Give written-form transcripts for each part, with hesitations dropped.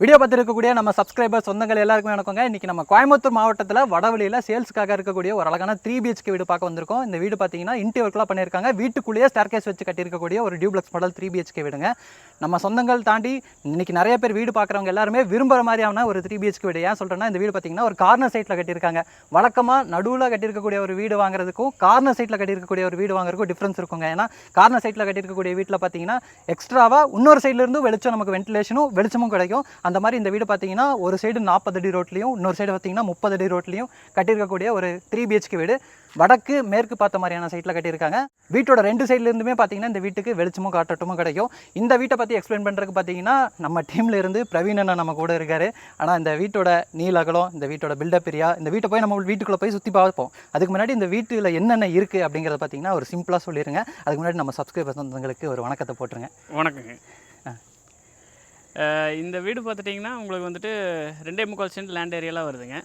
Video பார்த்துருக்கக்கூடிய நம்ம subscriber சொந்தங்கள் எல்லாருக்குமே வணக்கங்க. இன்றைக்கி நம்ம கோயம்புத்தூர் மாவட்டத்தில் வடவழியில் சேல்ஸுக்காக இருக்கக்கூடிய ஒரு அழகான 3BHK வீடு பார்க்க வந்திருக்கோம். இந்த வீடு பார்த்தீங்கன்னா இன்டீரியர்லாம் பண்ணியிருக்காங்க. வீட்டுக்குள்ளேயே ஸ்டேர்கேஸ் வச்சு கட்டியிருக்கக்கூடிய ஒரு டியூப்ளெக்ஸ் மாடல் 3BHK வீடுங்க. நம்ம சொந்தங்கள் தாண்டி இன்றைக்கி நிறைய பேர் வீடு பார்க்குறவங்க எல்லாருமே விரும்புகிற மாதிரியான ஒரு 3BHK வீடு. ஏன் சொல்கிறேன்னா, இந்த வீடு பார்த்தீங்கன்னா ஒரு கார்னர் சைட்டில் கட்டியிருக்காங்க. வழக்கமாக நடுவில் கட்டியிருக்கக்கூடிய ஒரு வீடு வாங்குறதுக்கும் கார்னர் சைட்டில் கட்டியிருக்கக்கூடிய ஒரு வீடு வாங்குறதுக்கும் டிஃப்ரென்ஸ் இருக்குங்க. ஏன்னா கார்னர் சைட்டில் கட்டியிருக்கக்கூடிய வீட்டில் பார்த்தீங்கன்னா எக்ஸ்ட்ராவாக இன்னொரு சைட்லேருந்து வெளிச்சம், நமக்கு வென்டிலேஷனும் வெளிச்சமும் கிடைக்கும். அந்த மாதிரி இந்த வீடு பார்த்தீங்கன்னா ஒரு சைடு 40 அடி ரோட்லையும் இன்னொரு சைடு பார்த்தீங்கன்னா 30 அடி ரோட்லையும் கட்டியிருக்கக்கூடிய ஒரு 3BHK வீடு. வடக்கு மேற்கு பார்த்த மாதிரியான சைட்டில் கட்டியிருக்காங்க. வீட்டோட 2 சைட்லேருந்துமே பார்த்தீங்கன்னா இந்த வீட்டுக்கு வெளிச்சமும் காற்றட்டுமும் கிடைக்கும். இந்த வீட்டை பற்றி எக்ஸ்பிளைன் பண்ணுறதுக்கு பார்த்தீங்கன்னா நம்ம டீமில் இருந்து பிரவீன் அண்ணா நம்ம கூட இருக்கார். ஆனால் இந்த வீட்டோட நீளகலம், இந்த வீட்டோட பில்டப் ஏரியா, இந்த வீட்டை போய் நம்ம வீட்டுக்குள்ளே போய் சுற்றி பார்ப்போம். அதுக்கு முன்னாடி இந்த வீட்டில் என்னென்ன இருக்குது அப்படிங்கிறத பார்த்தீங்கன்னா ஒரு சிம்பிளாக சொல்லிடுங்க. அதுக்கு முன்னாடி நம்ம சப்ஸ்கிரைபர் சொந்தங்களுக்கு ஒரு வணக்கத்தை போட்டுருங்க. வணக்கங்க. இந்த வீடு பார்த்துட்டிங்கன்னா உங்களுக்கு வந்துட்டு 2.25 சென்ட் லேண்ட் ஏரியாலாம் வருதுங்க.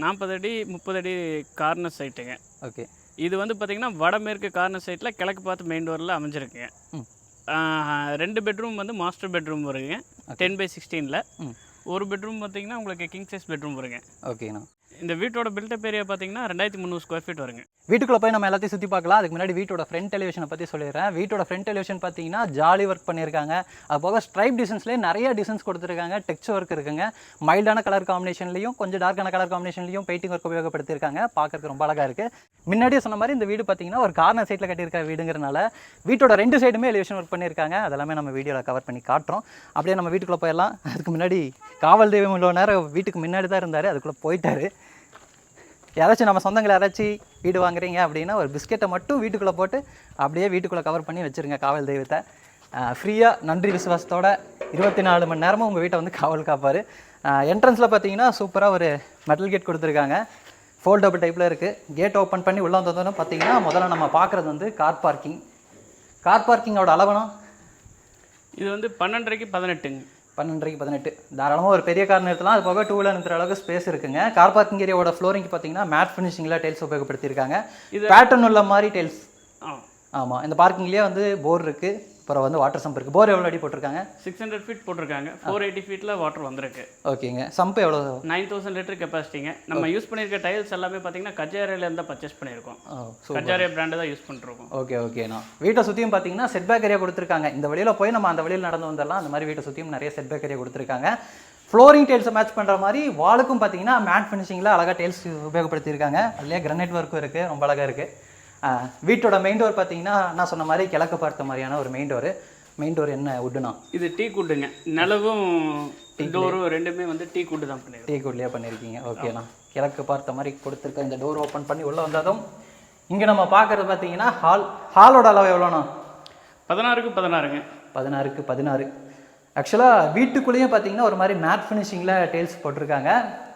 40 அடி 30 அடி கார்னர் சைட்டுங்க. ஓகே. இது வந்து பார்த்திங்கன்னா வடமேற்கு கார்னர் சைட்டில் கிழக்கு பார்த்து மெயின் டோரில் அமைஞ்சிருக்குங்க. 2 பெட்ரூம் வந்து மாஸ்டர் பெட்ரூம் வருங்க. 10/16ல் ஒரு பெட்ரூம் பார்த்திங்கன்னா உங்களுக்கு கிங் சைஸ் பெட்ரூம் வருங்க. ஓகேண்ணா. இந்த வீட்டோட பில்டப் ஏரியா பார்த்தீங்கன்னா 2300 ஸ்கொயர் ஃபீட் வருங்க. வீட்டுக்குள்ளே போய் நம்ம எல்லாத்தையும் சுற்றி பார்க்கலாம். அதுக்கு முன்னாடி வீட்டோட ஃப்ரண்ட் எலிவேஷனை பற்றி சொல்லிடுறேன். வீட்டோட ஃப்ரண்ட் எலிவேஷன் பார்த்தீங்கன்னா ஜாலி ஒர்க் பண்ணியிருக்காங்க. அது போக ஸ்ட்ரைப் டிசைன்ஸ்லேயே நிறைய டிசைன்ஸ் கொடுத்துருக்காங்க. டெக்ஸ்ட் ஒர்க் இருக்குங்க. மைல்டான கலர் காம்பினேஷன்லையும் கொஞ்சம் டார்க்கான கலர் காம்பினேஷன்லையும் பெயிண்டிங் ஒர்க் உபயோகப்படுத்தியிருக்காங்க. பார்க்கறதுக்கு ரொம்ப அழகாக இருக்குது. முன்னாடியே சொன்ன மாதிரி இந்த வீடு பார்த்தீங்கன்னா ஒரு கார்னர் சைட்டில் கட்டியிருக்க வீடுங்கிறனால வீட்டோட 2 சைடுமே எலிவேஷன் ஒர்க் பண்ணியிருக்காங்க. அதெல்லாமே நம்ம வீடியோவில் கவர் பண்ணி காட்டுறோம். அப்படியே நம்ம வீட்டுக்குள்ளே போயிடலாம். அதுக்கு முன்னாடி காவல் தெய்வம் இவ்வளோ நேரம் வீட்டுக்கு முன்னாடி தான் இருந்தார், அதுக்குள்ளே போயிட்டார். யாராச்சும் நம்ம சொந்தங்கள் யாராச்சும் வீடு வாங்குறீங்க அப்படின்னா ஒரு பிஸ்கெட்டை மட்டும் வீட்டுக்குள்ளே போட்டு அப்படியே வீட்டுக்குள்ளே கவர் பண்ணி வச்சுருங்க காவல் தெய்வத்தை. ஃப்ரீயாக நன்றி விசுவாசத்தோட 24 மணி நேரமும் உங்கள் வீட்டை வந்து காவல் காப்பார். என்ட்ரன்ஸில் பார்த்தீங்கன்னா சூப்பராக ஒரு மெட்டல் கேட் கொடுத்துருக்காங்க. ஃபோல்டபுள் டைப்பில் இருக்குது. கேட் ஓப்பன் பண்ணி உள்ளே வந்தோன்னு பார்த்தீங்கன்னா முதல்ல நம்ம பார்க்குறது வந்து கார் பார்க்கிங். கார் பார்க்கிங்கோட அளவுனா இது வந்து 12:30க்கு 18ங்க. 12:30க்கு 18 தாராளமாக ஒரு பெரிய கார் நிறுத்தலாம். அது போக 2 வீலர் நிறுத்துற அளவுக்கு ஸ்பேஸ் இருக்குங்க. கார் பார்க்கிங் ஏரியாவோட ஃப்ளோரிங் பார்த்தீங்கன்னா மேட் ஃபினிஷிங்கில் டைல்ஸ் உபயோகப்படுத்தியிருக்காங்க. இது பேட்டர்ன் உள்ள மாதிரி டைல்ஸ். ஆமாம். இந்த பார்க்கிங்லேயே வந்து போர் இருக்குது. அப்புறம் வந்து வாட்டர் சம்ப் இருக்குது. போர் எவ்வளோ அடி போட்டிருக்காங்க? 600 ஃபீட் போட்டிருக்காங்க. 480 ஃபீட்டில் வாட்டர் வந்திருக்கு. ஓகேங்க. சம்ப் எவ்வளோ? 9000 லிட்டர் கெப்பாசிட்டிங்க. நம்ம யூஸ் பண்ணியிருக்க டைல்ஸ் எல்லாமே பார்த்தீங்கன்னா கஜாரியிலேருந்து தான் பர்ச்சேஸ் பண்ணியிருக்கோம். கஜாரியா பிராண்டு தான் யூஸ் பண்ணிருக்கோம். ஓகேண்ணா. வீட்டை சுற்றியும் பார்த்தீங்கன்னா செட்பேக் ஏரியா கொடுத்துருக்காங்க. இந்த வழியில் போய் நம்ம அந்த வழியில் நடந்து வந்துடலாம். அந்த மாதிரி வீட்டை சுற்றியும் நிறைய செட்பேக் ஏரியா கொடுத்துருக்காங்க. ஃப்ளோரிங் டைல்ஸை மேட்ச் பண்ணுற மாதிரி வாலுக்கும் பார்த்தீங்கன்னா மேட் ஃபினிஷிங்கில் அழகாக டைல்ஸ் உபயோகப்படுத்தியிருக்காங்க. அதுலேயே கிரானைட் ஒர்க்கும் இருக்குது. ரொம்ப அழகாக இருக்குது. வீட்டோட மெயின் டோர் பார்த்தீங்கன்னா நான் சொன்ன மாதிரி கிழக்கு பார்த்த மாதிரியான ஒரு மெயின் டோரு. மெயின் டோர் என்ன வுட்டுனா? இது டீ குட்டுங்க. நிலவும் டோரும் ரெண்டுமே வந்து டீ குட்டு தான் பண்ணிருக்கீங்க. டீ குட்லேயே பண்ணியிருக்கீங்க. ஓகேண்ணா. கிழக்கு பார்த்த மாதிரி கொடுத்துருக்க இந்த டோர் ஓப்பன் பண்ணி உள்ளே வந்ததும் இங்கே நம்ம பார்க்குறது பார்த்தீங்கன்னா ஹாலோட அளவு எவ்வளோண்ணா? 16க்கு 16ங்க. 16க்கு 16. ஆக்சுவலாக வீட்டுக்குள்ளேயும் பார்த்தீங்கன்னா ஒரு மாதிரி மேட் ஃபினிஷிங்கில் டைல்ஸ் போட்டிருக்காங்க.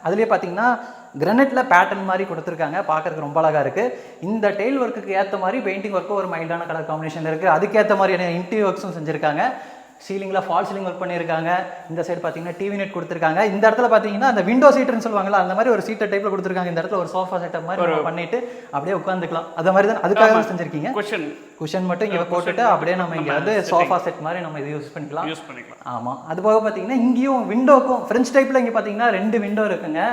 அதுலேயே பார்த்தீங்கன்னா கிரானைட்டில் பேட்டர்ன் மாதிரி கொடுத்துருக்காங்க. பார்க்குறதுக்கு ரொம்ப அழகாக இருக்குது. இந்த டைல் ஒர்க்குக்கு ஏற்ற மாதிரி பெயிண்டிங் ஒர்க்கும் ஒரு மைல்டான கலர் காம்பினேஷன் இருக்குது. அதுக்கேற்ற மாதிரியான இன்டீரியர் ஒர்க்ஸும் செஞ்சுருக்காங்க. சீலிங்கில் ஃபால் சீலிங் ஒர்க் பண்ணியிருக்காங்க. இந்த சைடு பார்த்தீங்கன்னா டிவி நெட் கொடுத்துருக்காங்க. இந்த இடத்துல பார்த்தீங்கன்னா அந்த விண்டோ சீட்டுன்னு சொல்லுவாங்கல்ல, அந்த மாதிரி ஒரு சீட்டர் டைப்பில் கொடுத்துருக்காங்க. இந்த இடத்துல ஒரு சோஃபா செட்டப் மாதிரி பண்ணிட்டு அப்படியே உட்காந்துக்கலாம். அது மாதிரி தான் அதுக்காக செஞ்சுருக்கீங்க. குஷன் மட்டும் இங்கே போட்டுட்டு அப்படியே நம்ம இங்கே வந்து சோஃபா செட் மாதிரி நம்ம இது யூஸ் பண்ணிக்கலாம். ஆமாம். அது போக பார்த்தீங்கன்னா இங்கேயும் விண்டோக்கும் ஃப்ரெஞ்ச் டைப்பில் இங்கே பார்த்தீங்கன்னா 2 விண்டோ இருக்குங்க.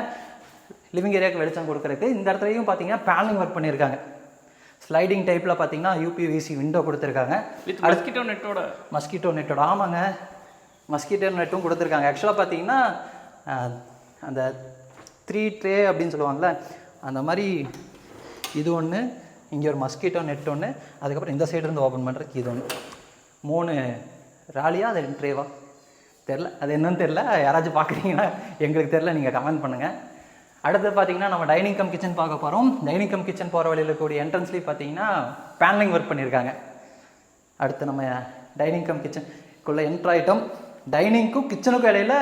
லிவிங் ஏரியாவுக்கு வெளிச்சம் கொடுக்குறதுக்கு. இந்த இடத்துலையும் பார்த்தீங்கன்னா பேனலிங் ஒர்க் பண்ணியிருக்காங்க. ஸ்லைடிங் டைப்பில் பார்த்தீங்கன்னா UPVC விண்டோ கொடுத்துருக்காங்க. மஸ்கிட்டோ நெட்டோட. ஆமாங்க, மஸ்கிட்டோ நெட்டும் கொடுத்துருக்காங்க. ஆக்சுவலாக பார்த்தீங்கன்னா அந்த 3 ட்ரே அப்படின்னு சொல்லுவாங்கள்ல, அந்த மாதிரி இது ஒன்று, இங்கே ஒரு மஸ்கிட்டோ நெட் ஒன்று, அதுக்கப்புறம் இந்த சைடு இருந்து ஓப்பன் பண்ணுறதுக்கு இது ஒன்று. 3 ராலியா அது 2 ட்ரேவா தெரில, அது என்னன்னு தெரில. யாராச்சும் பார்க்குறீங்கன்னா எங்களுக்கு தெரில, நீங்கள் கமெண்ட் பண்ணுங்கள். அடுத்து பார்த்தீங்கன்னா நம்ம டைனிங் கம் கிச்சன் பார்க்க போகிறோம். டைனிங் கம் கிச்சன் போகிற வழியில் இருக்கக்கூடிய என்ட்ரன்ஸ்லேயும் பார்த்தீங்கன்னா பேனலிங் ஒர்க் பண்ணியிருக்காங்க. அடுத்து நம்ம டைனிங் கம் கிச்சனுக்குள்ளே என்ட்ரு ஆகிட்டோம். டைனிங்க்கும் கிச்சனுக்கும் இடையில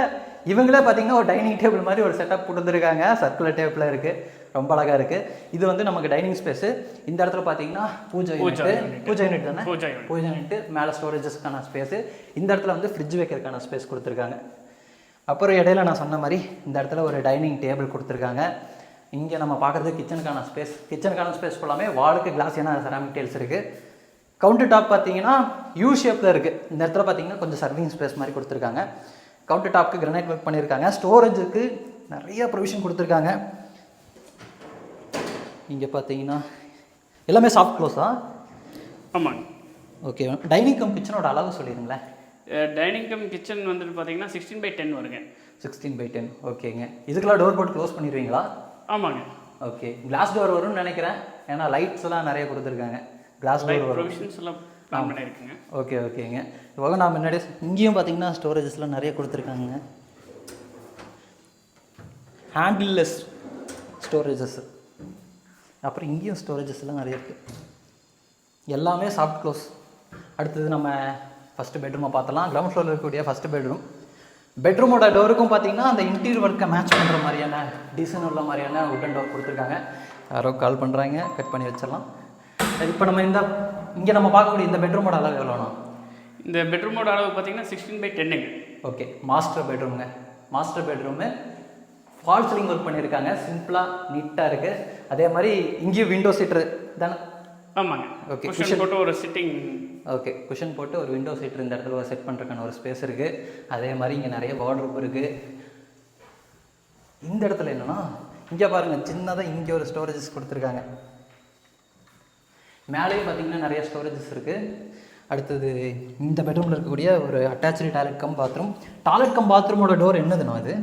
இவங்களே பார்த்தீங்கன்னா ஒரு டைனிங் டேபிள் மாதிரி ஒரு செட்டப் கொடுத்துருக்காங்க. சர்க்குலர் டேபிளில் இருக்குது. ரொம்ப அழகாக இருக்குது. இது வந்து நமக்கு டைனிங் ஸ்பேஸு. இந்த இடத்துல பார்த்தீங்கன்னா பூஜை யூனிட் தானே. பூஜை யூனிட்டு மேலே ஸ்டோரேஜஸ்க்கான ஸ்பேஸு. இந்த இடத்துல வந்து ஃப்ரிட்ஜ் வைக்கிறதுக்கான ஸ்பேஸ் கொடுத்துருக்காங்க. அப்புறம் இடையில நான் சொன்ன மாதிரி இந்த இடத்துல ஒரு டைனிங் டேபிள் கொடுத்துருக்காங்க. இங்கே நம்ம பார்க்குறது கிச்சனுக்கான ஸ்பேஸ். கிச்சனுக்கான ஸ்பேஸ் ஃபுல்லாமே வாலுக்கு கிளாஸியான செராமிக் டைல்ஸ் இருக்குது. கவுண்டர் டாப் பார்த்தீங்கன்னா யூ ஷேப்பில் இருக்குது. இந்த இடத்துல பார்த்தீங்கன்னா கொஞ்சம் சர்விங் ஸ்பேஸ் மாதிரி கொடுத்துருக்காங்க. கவுண்டர் டாப்க்கு கிரானைட் ஒர்க் பண்ணியிருக்காங்க. ஸ்டோரேஜுக்கு நிறைய ப்ரொவிஷன் கொடுத்துருக்காங்க. இங்கே பார்த்தீங்கன்னா எல்லாமே சாஃப்ட் க்ளோஸா? ஆமாங்க. ஓகே. டைனிங் கம் கிச்சனோட அளவு சொல்லிடுங்களேன். டைனிங் கம் கிச்சன் வந்துட்டு பார்த்தீங்கன்னா 16x10 வருங்க. 16x10. ஓகேங்க. இதுக்கெல்லாம் டோர் போட்டு க்ளோஸ் பண்ணிடுவீங்களா? ஆமாங்க. ஓகே. கிளாஸ் டோர் வரும்னு நினைக்கிறேன், ஏன்னா லைட்ஸ் எல்லாம் நிறைய கொடுத்துருக்காங்க. கிளாஸ் டோர் வரும். ப்ரொவிஷன்ஸ் எல்லாம் பிளான் பண்ணியிருக்குங்க. ஓகே ஓகேங்க. இப்போ நான் முன்னாடி இங்கேயும் பார்த்தீங்கன்னா ஸ்டோரேஜஸ்லாம் நிறைய கொடுத்துருக்காங்க. ஹேண்டில்லெஸ் ஸ்டோரேஜஸ். அப்புறம் இங்கேயும் ஸ்டோரேஜஸ்லாம் நிறைய இருக்குது. எல்லாமே சாஃப்ட் க்ளோஸ். அடுத்தது நம்ம ஃபஸ்ட்டு பெட்ரூமை பார்த்தலாம். கிரவுண்ட் ஃப்ளோரில் இருக்கக்கூடிய ஃபஸ்ட்டு பெட்ரூம். பெட்ரூமோட டோருக்கும் பார்த்தீங்கன்னா அந்த இன்டீரியர் ஒர்க்கை மேட்ச் பண்ணுற மாதிரியான டிசைன் உள்ள மாதிரியான உட்டன் டோர் கொடுத்துருக்காங்க. யாரோ கால் பண்ணுறாங்க, கட் பண்ணி வச்சிடலாம். இப்போ நம்ம இங்கே நம்ம பார்க்கக்கூடிய இந்த பெட்ரூமோட அளவு எவ்வளோண்ணா? இந்த பெட்ரூமோட அளவு பார்த்தீங்கன்னா 16x10. ஓகே. மாஸ்டர் பெட்ரூமுங்க. Master bedroom fall ceiling work பண்ணியிருக்காங்க. சிம்பிளாக நீட்டாக இருக்குது. அதே மாதிரி இங்கேயும் விண்டோ சீட்ரு தானே? ஆமாங்க. ஓகே. குஷன் போட்டு ஒரு சிட்டிங். ஓகே. குஷன் போட்டு ஒரு விண்டோ சீட்ரு இந்த இடத்துல ஒரு செட் பண்ணுறதுக்கான ஒரு ஸ்பேஸ் இருக்குது. அதே மாதிரி இங்கே நிறைய வார்ட்ரோப் இருக்குது. இந்த இடத்துல என்னென்னா இங்கே பாருங்கள், சின்னதாக இங்கே ஒரு ஸ்டோரேஜஸ் கொடுத்துருக்காங்க. மேலேயும் பார்த்தீங்கன்னா நிறைய ஸ்டோரேஜஸ் இருக்குது. அடுத்தது இந்த பெட்ரூமில் இருக்கக்கூடிய ஒரு attach toilet cum bathroom. Toilet cum பாத்ரூமோட டோர் என்னதுண்ணா அது?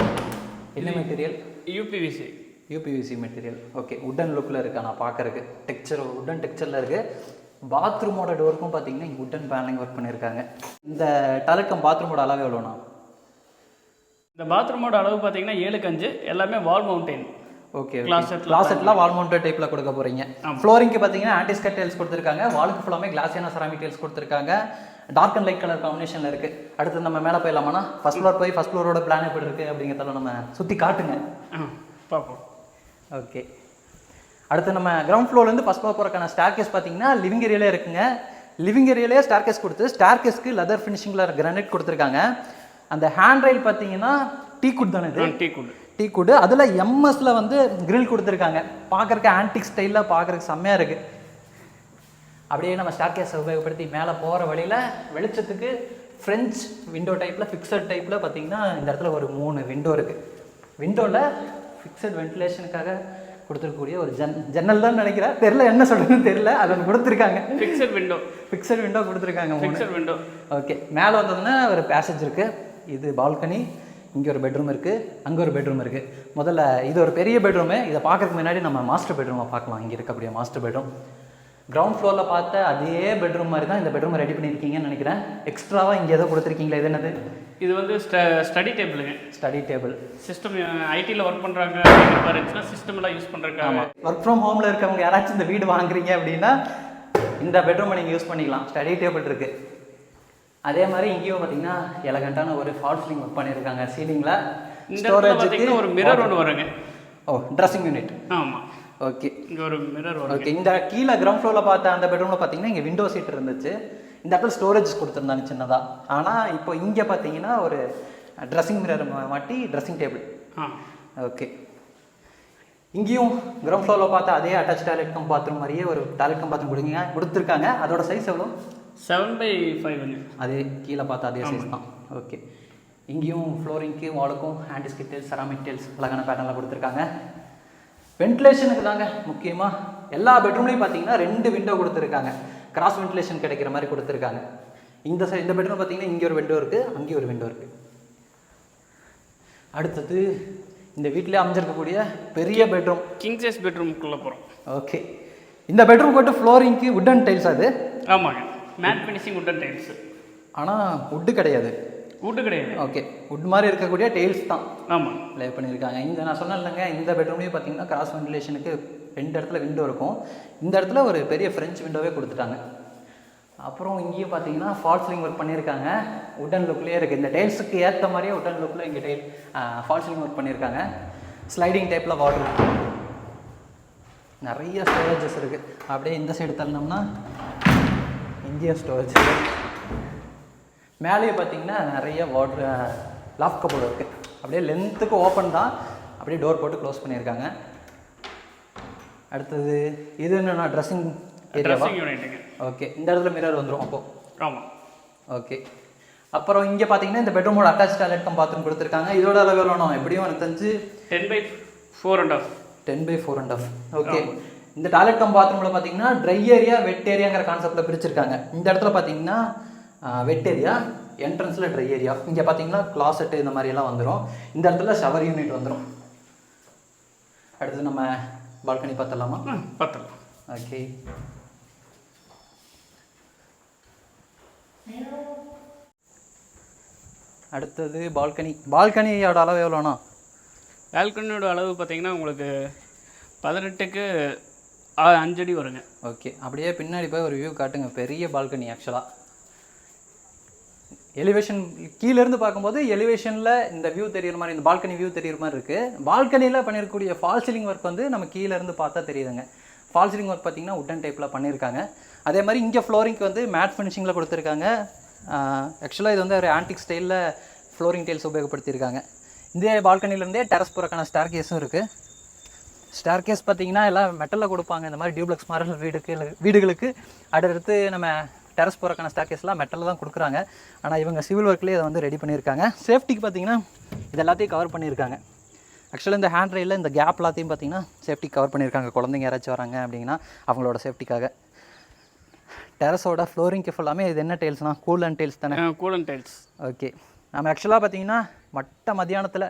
என்ன material? UPVC. UPVC material. Okay. Wooden லுக்கில் இருக்கா நான் பார்க்குறதுக்கு. டெக்ஸ்சர் உட்டன் டெக்ஸ்சரில் இருக்குது. பாத்ரூமோட டோருக்கும் பார்த்தீங்கன்னா இங்கே உட்டன் பேனலிங் ஒர்க் பண்ணியிருக்காங்க. இந்த டாய்லெட் கம் பாத்ரூமோட அளவு எவ்வளோண்ணா? இந்த பாத்ரூமோட அளவு பார்த்தீங்கன்னா 7x5. எல்லாமே வால் மவுண்டைன். ஓகே. கிளாசெட்லாம் வால் மவுண்டட் டைப்பில் கொடுக்க போகிறீங்க. ஃப்ளோரிங்க்கு பார்த்தீங்கன்னா ஆன்டிஸ்கட் டைல்ஸ் கொடுத்துருக்காங்க. வாலுக்கு ஃபுல்லாமே கிளாஸியான செராமிக் டைல்ஸ் கொடுத்துருக்காங்க. டார்க் அண்ட் லைட் கலர் காம்பினேஷனில் இருக்குது. அடுத்து நம்ம மேலே போயிடலாமாண்ணா? ஃபஸ்ட் ஃப்ளோர் போய் ஃபஸ்ட் ஃப்ளோரோட பிளான் எப்படி இருக்குது அப்படிங்கிறதால நம்ம சுற்றி காட்டுங்க. பார்ப்போம். ஓகே. அடுத்து நம்ம கிரவுண்ட் ஃப்ளோர்லேருந்து ஃபஸ்ட் ஃப்ளோர் போகிறக்கான ஸ்டார்கேஸ் பார்த்தீங்கன்னா லிவிங் ஏரியாலே இருக்குங்க. லிவிங் ஏரியாலே ஸ்டார்கேஸ் கொடுத்து ஸ்டார்கேஸ்க்கு லெதர் ஃபினிஷிங்கில் கிரானைட் கொடுத்துருக்காங்க. அந்த ஹேண்ட் ரைல் பார்த்தீங்கன்னா டீக்குட் தானே இது? டீக்குட். அதில் எம்எஸ்ல வந்து கிரில் கொடுத்துருக்காங்க. பார்க்குறக்கு ஆன்டிக் ஸ்டைலில் பார்க்குறக்கு செம்மையாக இருக்குது. அப்படியே நம்ம ஸ்டார்கேஸை உபயோகப்படுத்தி மேலே போகிற வழியில் வெளிச்சத்துக்கு ஃப்ரெஞ்ச் விண்டோ டைப்பில் ஃபிக்ஸட் டைப்பில் பார்த்தீங்கன்னா இந்த இடத்துல ஒரு 3 விண்டோ இருக்குது. விண்டோவில் ஃபிக்ஸட் வென்டிலேஷனுக்காக கொடுத்துருக்கக்கூடிய ஒரு ஜன்னல் தான் நினைக்கிறேன், தெரில என்ன சொல்கிறதுன்னு தெரில. அது ஒன்று கொடுத்துருக்காங்க. ஃபிக்ஸட் விண்டோ கொடுத்துருக்காங்க. Fixed window. ஓகே. மேலே வந்ததுன்னா ஒரு பேசேஜ் இருக்குது. இது பால்கனி. இங்கே ஒரு பெட்ரூம் இருக்குது, அங்கே ஒரு பெட்ரூம் இருக்குது. முதல்ல இது ஒரு பெரிய பெட்ரூமு. இதை பார்க்குறதுக்கு முன்னாடி நம்ம மாஸ்டர் பெட்ரூமை பார்க்கலாம். இங்கே இருக்கக்கூடிய மாஸ்டர் பெட்ரூம் கிரவுண்ட் ஃப்ளோரில் பார்த்த அதே பெட்ரூம் மாதிரி தான் இந்த பெட்ரூமை ரெடி பண்ணியிருக்கீங்கன்னு நினைக்கிறேன். எக்ஸ்ட்ராவாக இங்கே எதோ கொடுத்துருக்கீங்களா? இது என்னது? இது வந்து ஸ்டடி டேபிளுங்க. Study table. சிஸ்டம் ஐடியில் ஒர்க் பண்ணுறாங்க அப்படிங்கிற மாதிரி இருந்துச்சுன்னா சிஸ்டம்லாம் யூஸ் பண்ணுறாங்க. ஆமாம். ஒர்க் ஃப்ரம் ஹோமில் இருக்கவங்க யாராச்சும் இந்த வீடு வாங்குறீங்க அப்படின்னா இந்த பெட்ரூமை நீங்கள் யூஸ் பண்ணிக்கலாம். ஸ்டடி டேபிள் இருக்குது. அதே மாதிரி இங்கேயும் பார்த்தீங்கன்னா எலகண்டான ஒரு ஃபால் சீலிங் ஒர்க் பண்ணியிருக்காங்க. சீலிங்கில் ஸ்டோரேஜுக்கு ஒரு மிரர் ஒன்று வருங்க. ஓ, ட்ரெஸ்ஸிங் யூனிட். ஆமாம். ஓகே. இங்கே ஒரு மிரர் வரும். ஓகே. இந்த கீழே கிரவுண்ட் ஃப்ளோரில் பார்த்த அந்த பெட்ரூமில் பார்த்தீங்கன்னா இங்கே விண்டோ சீட் இருந்துச்சு. இந்த இடத்துல ஸ்டோரேஜ் கொடுத்துருந்தாங்க சின்னதாக. ஆனால் இப்போ இங்கே பார்த்தீங்கன்னா ஒரு ட்ரெஸ்ஸிங் மிரர் மாட்டி ட்ரெஸ்ஸிங் டேபிள். ஓகே. இங்கேயும் கிரவுண்ட் ஃப்ளோரில் பார்த்த அதே அட்டாச் டாய்லெட் கம் பாத்ரூம் மாதிரியே ஒரு டாய்லெட் கம் பாத்ரூம் கொடுத்துருக்காங்க. அதோட சைஸ் எவ்வளோ? 7x5. அதே கீழே பார்த்தா அதே சைஸ் தான். ஓகே. இங்கேயும் ஃப்ளோரிங்க்கு வாலுக்கும் ஆன்டிஸ்கிட் டைல்ஸ் செராமிக் டைல்ஸ் அழகான பேட்டர்னில் கொடுத்துருக்காங்க. வென்டிலேஷனுக்கு தாங்க முக்கியமாக எல்லா பெட்ரூம்லேயும் பார்த்தீங்கன்னா 2 விண்டோ கொடுத்துருக்காங்க. கிராஸ் வென்டிலேஷன் கிடைக்கிற மாதிரி கொடுத்துருக்காங்க. இந்த பெட்ரூம் பார்த்தீங்கன்னா இங்கே ஒரு விண்டோ இருக்குது, அங்கேயும் ஒரு விண்டோ இருக்குது. அடுத்தது இந்த வீட்டிலே அமைஞ்சிருக்கக்கூடிய பெரிய பெட்ரூம், கிங் சைஸ் பெட்ரூமுக்குள்ளே போகிறோம். ஓகே. இந்த பெட்ரூம் போட்டு ஃப்ளோரிங்க்கு உட்டன் டைல்ஸ் அது? ஆமாங்க. Matte finishing wooden tiles. ஆனால் உட்டு கிடையாது. ஓகே. உட் மாதிரி இருக்கக்கூடிய டைல்ஸ் தான். ஆமாம். லே பண்ணியிருக்காங்க. இந்த நான் சொன்னேன் இல்லைங்க, இந்த பெட்ரூம்லேயும் பார்த்தீங்கன்னா கிராஸ் வென்டிலேஷனுக்கு 2 இடத்துல விண்டோ இருக்கும். இந்த இடத்துல ஒரு பெரிய ஃப்ரெஞ்ச் விண்டோவே கொடுத்துட்டாங்க. அப்புறம் இங்கேயும் பார்த்தீங்கன்னா ஃபால் சீலிங் ஒர்க் பண்ணியிருக்காங்க. உட்டன் லுக்லேயே இருக்குது. இந்த டைல்ஸுக்கு ஏற்ற மாதிரியே உட்டன் லுக்கில் இங்கே ஃபால் சீலிங் ஒர்க் பண்ணியிருக்காங்க. ஸ்லைடிங் டைப்பில் வார்ட்ரோப். நிறைய ஸ்டோரேஜஸ் இருக்குது. அப்படியே இந்த சைடு தள்ளினோம்னா இங்கேயும் ஸ்டோரேஜ் இருக்குது. மேலேயே பார்த்தீங்கன்னா நிறைய லாஃப்ட் கபோர்டு இருக்குது. அப்படியே லென்த்துக்கு ஓப்பன் தான். அப்படியே டோர் போட்டு க்ளோஸ் பண்ணியிருக்காங்க. அடுத்தது இது என்னென்னா ட்ரெஸ்ஸிங் யூனிட்டுங்க. ஓகே. இந்த இடத்துல மிரர் வந்துடும் அப்போது. ஆமாம். ஓகே. அப்புறம் இங்கே பார்த்தீங்கன்னா இந்த பெட்ரூமோட அட்டாச் டாய்லெட் கம் பாத்ரூம் கொடுத்துருக்காங்க. இதோட அளவு எவ்வளோ? எப்படியும் எனக்கு தெரிஞ்சு 10/4.5. 10/4.5. ஓகே. இந்த டாய்லெட் கம் பாத்ரூமில் பார்த்தீங்கன்னா ட்ரை ஏரியா வெட் ஏரியாங்கிற கான்செப்டில் பிரிச்சிருக்காங்க. இந்த இடத்துல பார்த்தீங்கன்னா வெட் ஏரியா, என்ட்ரன்ஸில் ட்ரை ஏரியா. இங்கே பார்த்தீங்கன்னா கிளாசெட்டு இந்த மாதிரியெல்லாம் வந்துடும். இந்த இடத்துல ஷவர் யூனிட் வந்துடும். அடுத்து நம்ம பால்கனி பார்த்துடலாமா? பார்த்துடலாம். ஓகே. அடுத்தது பால்கனியோட அளவு எவ்வளோண்ணா? பால்கனியோட அளவு பார்த்தீங்கன்னா உங்களுக்கு 18க்கு 5 அடி வருங்க. ஓகே. அப்படியே பின்னாடி போய் ஒரு வியூ காட்டுங்க. பெரிய பால்கனி. ஆக்சுவலாக எலிவேஷன் கீழேருந்து பார்க்கும்போது எலிவேஷனில் இந்த வியூ தெரியுற மாதிரி, இந்த பால்கனி வியூ தெரியுற மாதிரி இருக்குது. பால்கனியில் பண்ணியிருக்கக்கூடிய ஃபால் சீலிங் ஒர்க் வந்து நம்ம கீழேருந்து பார்த்தா தெரியுதுங்க. ஃபால் சீலிங் ஒர்க் பார்த்திங்கன்னா உட்டன் டைப்பில் பண்ணியிருக்காங்க. அதே மாதிரி இங்கே ஃப்ளோரிங்க்கு வந்து மேட் ஃபினிஷிங்கில் கொடுத்துருக்காங்க. ஆக்சுவலாக இது வந்து ஒரு ஆன்டிக் ஸ்டைலில் ஃப்ளோரிங் டைல்ஸ் உபயோகப்படுத்தியிருக்காங்க. இந்த பால்கனிலேருந்தே டெரஸ் போகிறக்கான ஸ்டார் கேஸும் இருக்குது. ஸ்டார் கேஸ் பார்த்திங்கன்னா எல்லாம் மெட்டலில் கொடுப்பாங்க. இந்த மாதிரி டியூப்ளெக்ஸ் மாடல் வீடுகளுக்கு அடுத்து நம்ம டெரஸ் போகிறக்கான ஸ்டார் கேஸ்லாம் மெட்டலில் தான் கொடுக்குறாங்க. ஆனால் இவங்க சிவில் ஒர்க்லேயே இதை வந்து ரெடி பண்ணியிருக்காங்க. சேஃப்டிக்கு பார்த்திங்கன்னா இது எல்லாத்தையும் கவர் பண்ணியிருக்காங்க. ஆக்சுவலாக இந்த ஹேண்ட் ரெயிலில் இந்த கேப் எல்லாத்தையும் பார்த்திங்கன்னா சேஃப்டி கவர் பண்ணியிருக்காங்க. குழந்தைங்க யாராச்சும் வராங்க அப்படின்னா அவங்களோட சேஃப்டிக்காக. டெரஸோட ஃப்ளோரிங்க்கு ஃபுல்லாமே இது என்ன டைல்ஸ்னால் கூலன் டைல்ஸ் தானே? Coolant tiles. ஓகே. நம்ம ஆக்சுவலாக பார்த்திங்கன்னா மத்தியானத்தில்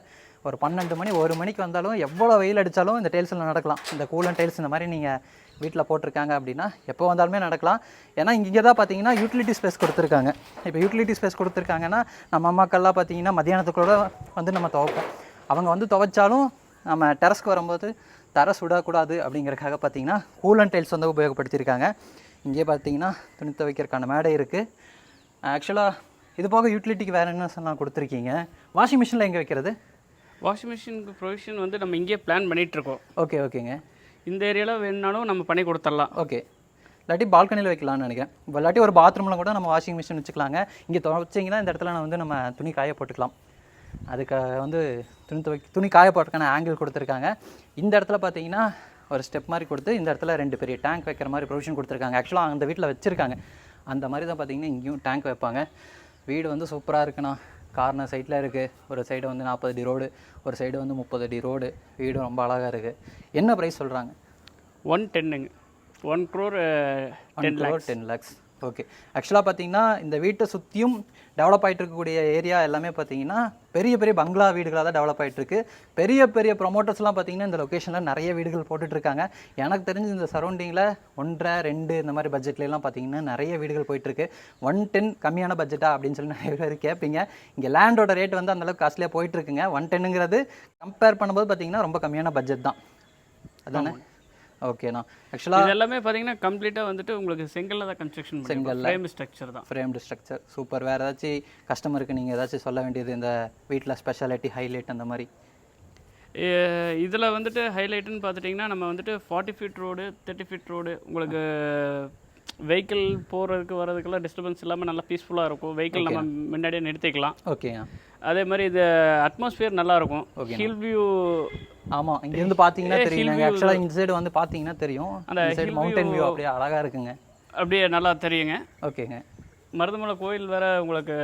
ஒரு 12 மணி 1 மணிக்கு வந்தாலும் எவ்வளோ வெயில் அடித்தாலும் இந்த டைல்ஸில் நடக்கலாம். இந்த கூலன் டைல்ஸ் இந்த மாதிரி நீங்கள் வீட்டில் போட்டிருக்காங்க அப்படின்னா எப்போ வந்தாலுமே நடக்கலாம். ஏன்னா இங்கே தான் பார்த்தீங்கன்னா யூட்டிலிட்டி ஸ்பேஸ் கொடுத்துருக்காங்க. இப்போ யூட்டிலிட்டி ஸ்பேஸ் கொடுத்துருக்காங்கன்னா நம்ம அம்மாக்கள்லாம் பார்த்தீங்கன்னா மத்தியானத்துக்கூட வந்து நம்ம துவைப்போம். அவங்க வந்து துவைச்சாலும் நம்ம டெரஸ்க்கு வரும்போது தரை சுடக்கூடாது அப்படிங்கிறக்காக பார்த்தீங்கன்னா கூலன் டைல்ஸ் வந்து உபயோகப்படுத்தியிருக்காங்க. இங்கே பார்த்தீங்கன்னா துணி துவைக்கிறதுக்கான மேடை இருக்குது. ஆக்சுவலாக இது போக யூட்டிலிட்டிக்கு வேறு என்ன சொன்னால் கொடுத்துருக்கீங்க. வாஷிங் மிஷினில் எங்கே வைக்கிறது? வாஷிங் மிஷினுக்கு ப்ரொவிஷன் வந்து நம்ம இங்கே பிளான் பண்ணிகிட்ருக்கோம். ஓகே. ஓகேங்க. இந்த ஏரியாவில் வேணுனாலும் நம்ம பண்ணி கொடுத்துடலாம். ஓகே. இல்லாட்டி பால்கனியில் வைக்கலாம்னு நினைக்கிறேன். இப்போ இல்லாட்டி ஒரு பாத்ரூமில் கூட நம்ம வாஷிங் மிஷின் வச்சுக்கலாங்க. இங்கே துவைச்சிங்கன்னா இந்த இடத்துல நான் வந்து நம்ம துணி காய போட்டுக்கலாம். அதுக்கு வந்து துணி காய போட்டுக்கான ஆங்கிள் கொடுத்துருக்காங்க. இந்த இடத்துல பார்த்தீங்கன்னா ஒரு ஸ்டெப் மாதிரி கொடுத்து இந்த இடத்துல 2 பெரிய டேங்க் வைக்கிற மாதிரி ப்ரொவிஷன் கொடுத்துருக்காங்க. ஆக்சுவலாக அந்த வீட்டில் வச்சுருக்காங்க. அந்த மாதிரி தான் பார்த்தீங்கன்னா இங்கேயும் டேங்க் வைப்பாங்க. வீடு வந்து சூப்பராக இருக்குண்ணா. கார்னர் சைட்டில் இருக்குது. ஒரு சைடு வந்து 40 அடி ரோடு, ஒரு சைடு வந்து 30 அடி ரோடு. வீடு ரொம்ப அழகாக இருக்குது. என்ன ப்ரைஸ் சொல்கிறாங்க? 110ங்க. 1 crore 10 lakhs. ஓகே. ஆக்சுவலாக பார்த்தீங்கன்னா இந்த வீட்டை சுற்றியும் டெவலப் ஆகிட்டு இருக்கக்கூடிய ஏரியா எல்லாமே பார்த்தீங்கன்னா பெரிய பெரிய பங்களா வீடுகளாக தான் டெவலப் ஆகிட்டுருக்கு. பெரிய பெரிய ப்ரொமோட்டர்ஸ்லாம் பார்த்தீங்கன்னா இந்த லொக்கேஷனில் நிறைய வீடுகள் போட்டுட்ருக்காங்க. எனக்கு தெரிஞ்சு இந்த சரௌண்டிங்கில் 1.5 2 இந்த மாதிரி பட்ஜெட்லாம் பார்த்தீங்கன்னா நிறைய வீடுகள் போயிட்டுருக்கு. 110 கம்மியான பட்ஜெட்டா அப்படின்னு சொல்லி நிறைய பேர் கேட்பீங்க. இங்கே லேண்டோட ரேட் வந்து அந்தளவுக்கு காஸ்ட்லியாக போயிட்டுருக்குங்க. 110ங்கிறது கம்பேர் பண்ணும்போது பார்த்தீங்கன்னா ரொம்ப கம்மியான பட்ஜெட் தான். அதானே? ஓகேண்ணா. ஆக்சுவலாக இது எல்லாமே பார்த்தீங்கன்னா கம்ப்ளீட்டாக வந்துட்டு உங்களுக்கு செங்கல்ல தான் கன்ஸ்ட்ரக்ஷன். செங்கல்ல ஃப்ரேம் ஸ்ட்ரக்சர் தான். Framed structure. சூப்பர். வேறு ஏதாச்சும் கஸ்டமருக்கு நீங்கள் ஏதாச்சும் சொல்ல வேண்டியது இந்த வீட்டில் ஸ்பெஷாலிட்டி ஹைலைட் அந்த மாதிரி? இதில் வந்துட்டு ஹைலைட்டுன்னு பார்த்துட்டிங்கன்னா நம்ம வந்துட்டு 40 feet ரோடு 30 feet ரோடு உங்களுக்கு வெஹிக்கிள் போகிறதுக்கு வர்றதுக்கெல்லாம் டிஸ்டர்பன்ஸ் இல்லாமல் நல்லா பீஸ்ஃபுல்லாக இருக்கும். வெஹிக்கிள் நம்ம முன்னாடியே நிறுத்திக்கலாம். ஓகே. அதே மாதிரி இது அட்மாஸ்பியர் நல்லாயிருக்கும். Hill view. ஆமாம். இங்கேருந்து பார்த்தீங்கன்னா தெரியும். ஆக்சுவலாக இந்த சைடு வந்து பார்த்தீங்கன்னா தெரியும். அந்த சைடு மவுண்டன் வியூ அப்படியே அழகாக இருக்குங்க. அப்படியே நல்லா தெரியுங்க. ஓகேங்க. மருதமலை கோயில் வேறு உங்களுக்கு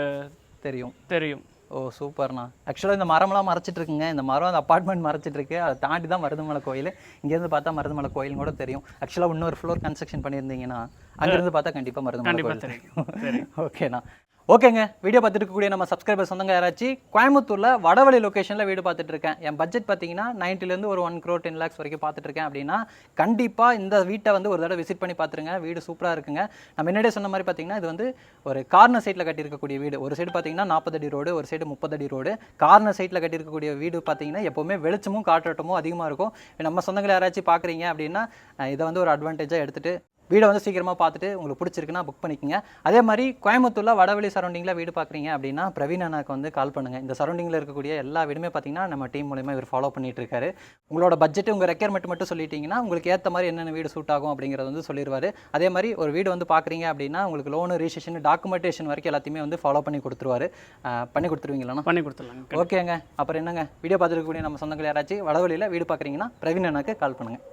தெரியும். ஓ சூப்பர்ண்ணா. ஆக்சுவலாக இந்த மரம்லாம் மறைச்சிட்டு இருக்குங்க. இந்த மரம் அந்த அப்பார்ட்மெண்ட் மறைச்சிட்டு இருக்கு. அதை தாண்டி தான் மருதமலை கோயில். இங்கேருந்து பார்த்தா மருதமலை கோயில் கூட தெரியும். ஆக்சுவலாக இன்னொரு ஃப்ளோர் கன்ஸ்ட்ரக்ஷன் பண்ணியிருந்தீங்கன்னா அங்கேருந்து பார்த்தா கண்டிப்பாக மருதமலை கோயில் தெரியும். ஓகேண்ணா. ஓகேங்க. வீடியோ பார்த்துட்டு இருக்கக்கூடிய நம்ம சப்ஸ்கிரைபர் சொந்தங்க யாராச்சும் கோயம்புத்தூரில் வடவழி லொக்கேஷனில் வீடு பார்த்துட்டு இருக்கேன், என் பட்ஜெட் பார்த்தீங்கன்னா 90லேருந்து ஒரு 1 crore 10 lakhs வரைக்கும் பார்த்துட்டு இருக்கேன் அப்படின்னா கண்டிப்பாக இந்த வீட்டை வந்து ஒரு தடவை விசிட் பண்ணி பார்த்துருங்க. வீடு சூப்பராக இருக்குங்க. நம்ம முன்னாடியே சொன்ன மாதிரி பார்த்தீங்கன்னா இது வந்து ஒரு கார்னர் சைட்டில் கட்டியிருக்கக்கூடிய வீடு. ஒரு சைடு பார்த்தீங்கன்னா 40 அடி ரோடு, ஒரு சைடு 30 அடி ரோடு. கார்னர் சைட்டில் கட்டியிருக்கக்கூடிய வீடு பார்த்தீங்கன்னா எப்போவுமே வெளிச்சமும் காற்றோட்டமும் அதிகமாக இருக்கும். நம்ம சொந்தங்களை யாராச்சும் பார்க்குறீங்க அப்படின்னா இதை வந்து ஒரு அட்வான்டேஜாக எடுத்துகிட்டு வீடை வந்து சீக்கிரமாக பார்த்துட்டு உங்களுக்கு பிடிச்சிருக்குன்னா புக் பண்ணிக்கோங்க. அதே மாதிரி கோயம்புத்தூரில் வடவழி சரௌண்டிங்கில் வீடு பார்க்குறீங்க அப்படின்னா பிரவீன் அண்ணாக்கு வந்து கால் பண்ணுங்கள். இந்த சரௌண்டிங்கில் இருக்கக்கூடிய எல்லா வீடுமே பார்த்தீங்கன்னா நம்ம டீம் மூலமாக இவர் ஃபாலோ பண்ணிட்டு இருக்காரு. உங்களோட பட்ஜெட் உங்கள் ரெக்யர்மெண்ட் மட்டும் சொல்லிட்டீங்கன்னா உங்களுக்கு ஏற்ற மாதிரி என்னென்ன வீடு சூட் ஆகும் அப்படிங்கிறது வந்து சொல்லிடுவார். அதே மாதிரி ஒரு வீடு வந்து பார்க்குறீங்க அப்படின்னா உங்களுக்கு லோனு ரிஜிஸ்ட்ரேஷன் டாக்குமெண்டேஷன் வரைக்கும் எல்லாத்தையுமே வந்து ஃபாலோ பண்ணி கொடுத்துருவாரு. பண்ணி கொடுத்துருவீங்களா? பண்ணி கொடுத்துடலாங்க. ஓகேங்க. அப்புறம் என்னங்க, வீடியோ பார்த்துருக்கக்கூடிய நம்ம சொந்தங்கள் யாராச்சும் வடவழியில் வீடு பார்க்குறீங்கன்னா பிரவீன் அண்ணாக்கு கால் பண்ணுங்கள்.